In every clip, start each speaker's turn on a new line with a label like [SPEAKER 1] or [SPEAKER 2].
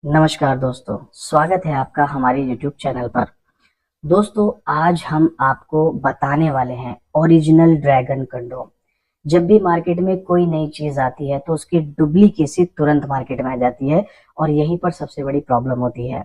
[SPEAKER 1] नमस्कार दोस्तों, स्वागत है आपका हमारे YouTube चैनल पर। दोस्तों, आज हम आपको बताने वाले हैं ओरिजिनल ड्रैगन कंडोम। जब भी मार्केट में कोई नई चीज आती है तो उसकी डुप्लीकेसी तुरंत मार्केट में आ जाती है और यहीं पर सबसे बड़ी प्रॉब्लम होती है।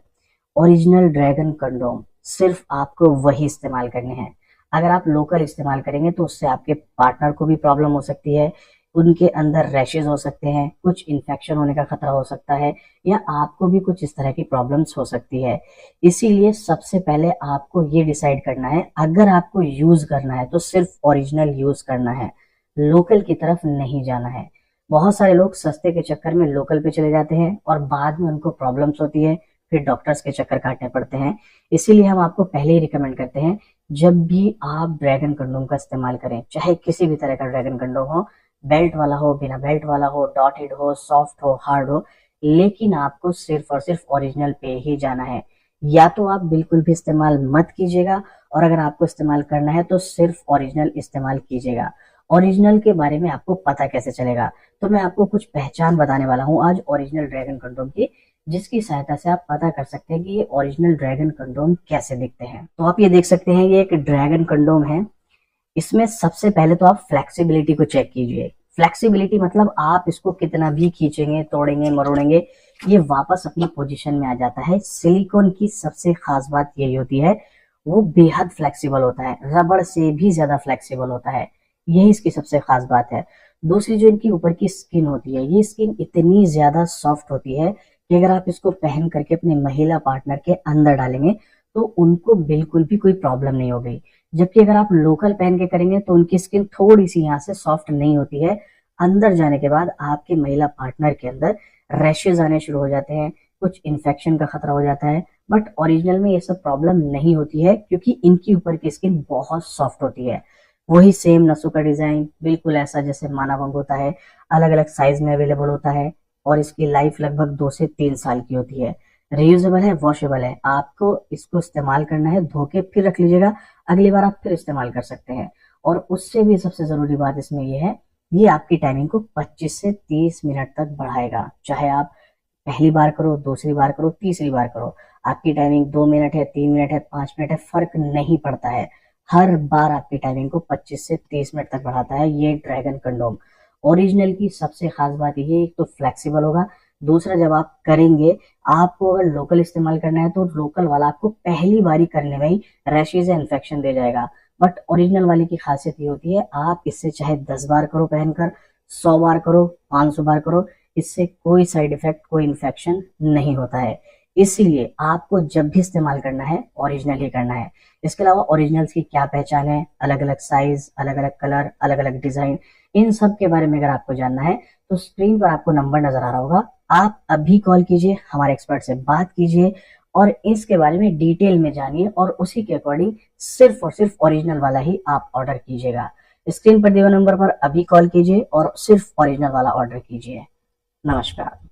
[SPEAKER 1] ओरिजिनल ड्रैगन कंडोम सिर्फ आपको वही इस्तेमाल करने हैं। अगर आप लोकल इस्तेमाल करेंगे तो उससे आपके पार्टनर को भी प्रॉब्लम हो सकती है, उनके अंदर रैशेज हो सकते हैं, कुछ इन्फेक्शन होने का खतरा हो सकता है या आपको भी कुछ इस तरह की प्रॉब्लम्स हो सकती है। इसीलिए सबसे पहले आपको ये डिसाइड करना है, अगर आपको यूज करना है तो सिर्फ ओरिजिनल यूज करना है, लोकल की तरफ नहीं जाना है। बहुत सारे लोग सस्ते के चक्कर में लोकल पे चले जाते हैं और बाद में उनको प्रॉब्लम्स होती है, फिर डॉक्टर्स के चक्कर काटने पड़ते हैं। इसीलिए हम आपको पहले ही रिकमेंड करते हैं, जब भी आप ड्रैगन कंडोम का इस्तेमाल करें, चाहे किसी भी तरह का ड्रैगन कंडोम हो, बेल्ट वाला हो, बिना बेल्ट वाला हो, डॉटेड हो, सॉफ्ट हो, हार्ड हो, लेकिन आपको सिर्फ और सिर्फ ओरिजिनल पे ही जाना है। या तो आप बिल्कुल भी इस्तेमाल मत कीजिएगा, और अगर आपको इस्तेमाल करना है तो सिर्फ ओरिजिनल इस्तेमाल कीजिएगा। ओरिजिनल के बारे में आपको पता कैसे चलेगा? तो मैं आपको कुछ पहचान बताने वाला हूँ आज ओरिजिनल ड्रैगन कंडोम की, जिसकी सहायता से आप पता कर सकते हैं कि ये ओरिजिनल ड्रैगन कंडोम कैसे दिखते हैं। तो आप ये देख सकते हैं, ये एक ड्रैगन कंडोम है। इसमें सबसे पहले तो आप फ्लेक्सिबिलिटी को चेक कीजिए। फ्लेक्सिबिलिटी मतलब आप इसको कितना भी खींचेंगे, तोड़ेंगे, मरोड़ेंगे, ये वापस अपनी पोजीशन में आ जाता है। सिलिकॉन की सबसे खास बात यही होती है, वो बेहद फ्लेक्सिबल होता है, रबड़ से भी ज्यादा फ्लेक्सिबल होता है। यही इसकी सबसे खास बात है। दूसरी जो इनकी ऊपर की स्किन होती है, ये स्किन इतनी ज्यादा सॉफ्ट होती है कि अगर आप इसको पहन करके अपने महिला पार्टनर के अंदर डालेंगे तो उनको बिल्कुल भी कोई प्रॉब्लम नहीं होगी। जबकि अगर आप लोकल पहन के करेंगे तो उनकी स्किन थोड़ी सी यहाँ से सॉफ्ट नहीं होती है। अंदर जाने के बाद आपके महिला पार्टनर के अंदर रैशेज आने शुरू हो जाते हैं, कुछ इन्फेक्शन का खतरा हो जाता है। बट ओरिजिनल में ये सब प्रॉब्लम नहीं होती है, क्योंकि इनकी ऊपर की स्किन बहुत सॉफ्ट होती है। वही सेम नसों का डिजाइन बिल्कुल ऐसा जैसे मानावंग होता है, अलग अलग साइज में अवेलेबल होता है, और इसकी लाइफ लगभग 2 से 3 साल की होती है। रियूजेबल है, वॉशेबल है। आपको इसको इस्तेमाल करना है, धो के फिर रख लीजिएगा, अगली बार आप फिर इस्तेमाल कर सकते हैं। और उससे भी सबसे जरूरी बात इसमें यह है, ये आपकी टाइमिंग को 25 से 30 मिनट तक बढ़ाएगा। चाहे आप पहली बार करो, दूसरी बार करो, तीसरी बार करो, आपकी टाइमिंग 2 मिनट है, 3 मिनट है, 5 मिनट है, फर्क नहीं पड़ता है। हर बार आपकी टाइमिंग को 25 से 30 मिनट तक बढ़ाता है ये ड्रैगन कंडोम। ओरिजिनल की सबसे खास बात ये है, एक तो फ्लेक्सिबल होगा, दूसरा जब आप करेंगे, आपको अगर लोकल इस्तेमाल करना है तो लोकल वाला आपको पहली बारी करने में ही रैशेज या इन्फेक्शन दे जाएगा। बट ओरिजिनल वाले की खासियत ये होती है, आप इससे चाहे 10 बार करो पहनकर, 100 बार करो, 500 बार करो, इससे कोई साइड इफेक्ट, कोई इन्फेक्शन नहीं होता है। इसीलिए आपको जब भी इस्तेमाल करना है ओरिजिनल ही करना है। इसके अलावा ओरिजिनल्स की क्या पहचान है, अलग अलग साइज, अलग अलग कलर, अलग अलग डिजाइन, इन सब के बारे में अगर आपको जानना है तो स्क्रीन पर आपको नंबर नजर आ रहा होगा, आप अभी कॉल कीजिए, हमारे एक्सपर्ट से बात कीजिए और इसके बारे में डिटेल में जानिए, और उसी के अकॉर्डिंग सिर्फ और सिर्फ ओरिजिनल वाला ही आप ऑर्डर कीजिएगा। स्क्रीन पर दिए हुए नंबर पर अभी कॉल कीजिए और सिर्फ ओरिजिनल वाला ऑर्डर कीजिए। नमस्कार।